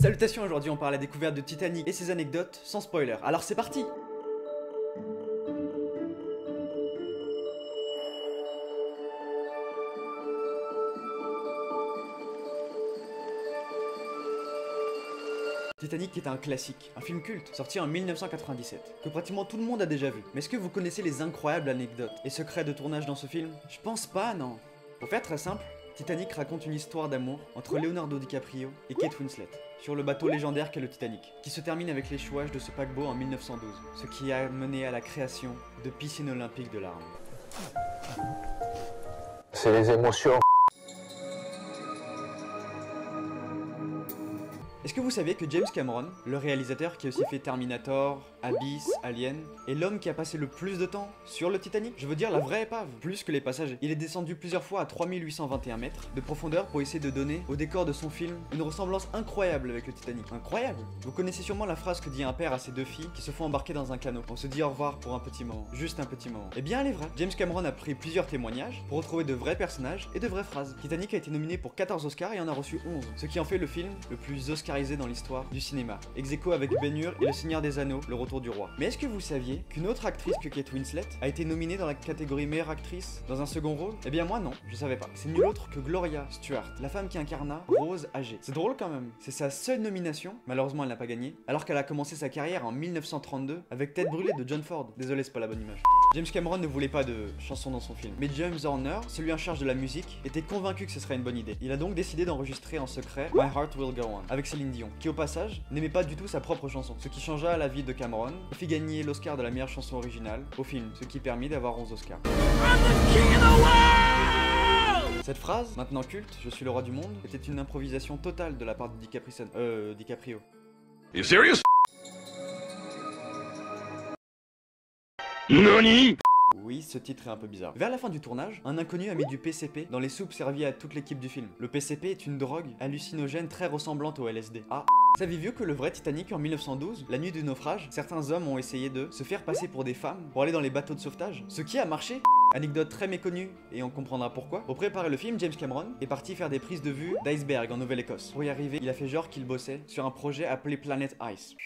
Salutations, aujourd'hui on parle à la découverte de Titanic et ses anecdotes sans spoiler. Alors c'est parti! Titanic est un classique, un film culte, sorti en 1997, que pratiquement tout le monde a déjà vu. Mais est-ce que vous connaissez les incroyables anecdotes et secrets de tournage dans ce film? Je pense pas, non. Pour faire très simple, Titanic raconte une histoire d'amour entre Leonardo DiCaprio et Kate Winslet, sur le bateau légendaire qu'est le Titanic, qui se termine avec l'échouage de ce paquebot en 1912, ce qui a mené à la création de piscines olympiques de larmes. C'est les émotions. Est-ce que vous saviez que James Cameron, le réalisateur qui a aussi fait Terminator, Abyss, Alien, est l'homme qui a passé le plus de temps sur le Titanic? Je veux dire la vraie épave, plus que les passagers. Il est descendu plusieurs fois à 3821 mètres de profondeur pour essayer de donner au décor de son film une ressemblance incroyable avec le Titanic. Incroyable! Vous connaissez sûrement la phrase que dit un père à ses deux filles qui se font embarquer dans un canot. On se dit au revoir pour un petit moment, juste un petit moment. Eh bien elle est vraie. James Cameron a pris plusieurs témoignages pour retrouver de vrais personnages et de vraies phrases. Titanic a été nominé pour 14 Oscars et en a reçu 11, ce qui en fait le film le plus oscarisé dans l'histoire du cinéma, ex-aequo avec Ben-Hur et Le Seigneur des Anneaux, Le Retour du Roi. Mais est-ce que vous saviez qu'une autre actrice que Kate Winslet a été nominée dans la catégorie meilleure actrice dans un second rôle? Eh bien moi non, je savais pas. C'est nul autre que Gloria Stuart, la femme qui incarna Rose âgée. C'est drôle quand même. C'est sa seule nomination, malheureusement elle n'a pas gagné, alors qu'elle a commencé sa carrière en 1932 avec Tête brûlée de John Ford. Désolé, c'est pas la bonne image. James Cameron ne voulait pas de chansons dans son film, mais James Horner, celui en charge de la musique, était convaincu que ce serait une bonne idée. Il a donc décidé d'enregistrer en secret My Heart Will Go On avec Céline Dion, qui au passage n'aimait pas du tout sa propre chanson, ce qui changea la vie de Cameron et fit gagner l'Oscar de la meilleure chanson originale au film, ce qui permit d'avoir 11 Oscars. Cette phrase, maintenant culte, je suis le roi du monde, était une improvisation totale de la part de DiCaprio. You serious? Nani? Oui, ce titre est un peu bizarre. Vers la fin du tournage, un inconnu a mis du PCP dans les soupes servies à toute l'équipe du film. Le PCP est une drogue hallucinogène très ressemblante au LSD. Ah. Saviez-vous que le vrai Titanic en 1912, la nuit du naufrage, certains hommes ont essayé de se faire passer pour des femmes pour aller dans les bateaux de sauvetage? Ce qui a marché. Anecdote très méconnue, et on comprendra pourquoi. Pour préparer le film, James Cameron est parti faire des prises de vue d'iceberg en Nouvelle-Écosse. Pour y arriver, il a fait genre qu'il bossait sur un projet appelé Planet Ice.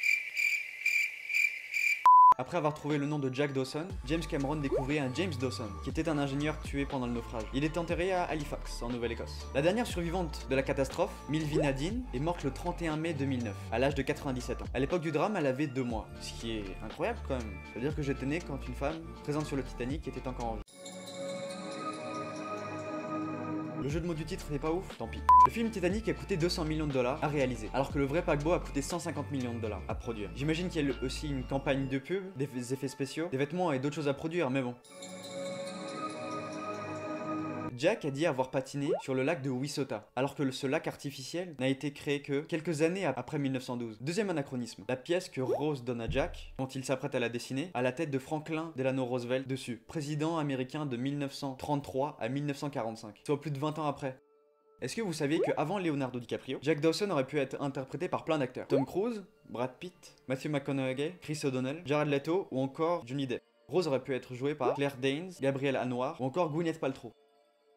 Après avoir trouvé le nom de Jack Dawson, James Cameron découvrit un James Dawson, qui était un ingénieur tué pendant le naufrage. Il est enterré à Halifax, en Nouvelle-Écosse. La dernière survivante de la catastrophe, Milvina Nadine, est morte le 31 mai 2009, à l'âge de 97 ans. À l'époque du drame, elle avait 2 mois, ce qui est incroyable quand même. C'est-à-dire que j'étais né quand une femme présente sur le Titanic était encore en vie. Le jeu de mots du titre n'est pas ouf, tant pis. Le film Titanic a coûté 200 millions de dollars à réaliser, alors que le vrai paquebot a coûté 150 millions de dollars à produire. J'imagine qu'il y a aussi une campagne de pub, des effets spéciaux, des vêtements et d'autres choses à produire, mais bon. Jack a dit avoir patiné sur le lac de Wissota, alors que ce lac artificiel n'a été créé que quelques années après 1912. Deuxième anachronisme, la pièce que Rose donne à Jack, quand il s'apprête à la dessiner, a la tête de Franklin Delano Roosevelt dessus, président américain de 1933 à 1945, soit plus de 20 ans après. Est-ce que vous saviez qu'avant Leonardo DiCaprio, Jack Dawson aurait pu être interprété par plein d'acteurs? Tom Cruise, Brad Pitt, Matthew McConaughey, Chris O'Donnell, Jared Leto ou encore Johnny Depp. Rose aurait pu être jouée par Claire Danes, Gabrielle Anwar ou encore Gwyneth Paltrow.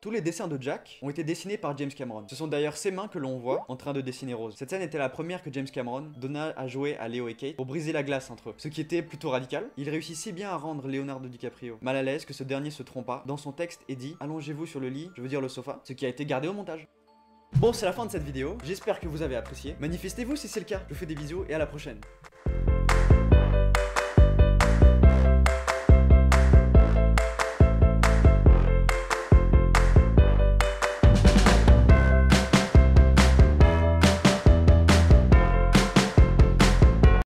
Tous les dessins de Jack ont été dessinés par James Cameron. Ce sont d'ailleurs ses mains que l'on voit en train de dessiner Rose. Cette scène était la première que James Cameron donna à jouer à Leo et Kate pour briser la glace entre eux. Ce qui était plutôt radical. Il réussit si bien à rendre Leonardo DiCaprio mal à l'aise que ce dernier se trompa dans son texte et dit « Allongez-vous sur le lit, je veux dire le sofa », ce qui a été gardé au montage. Bon, c'est la fin de cette vidéo. J'espère que vous avez apprécié. Manifestez-vous si c'est le cas. Je vous fais des bisous et à la prochaine.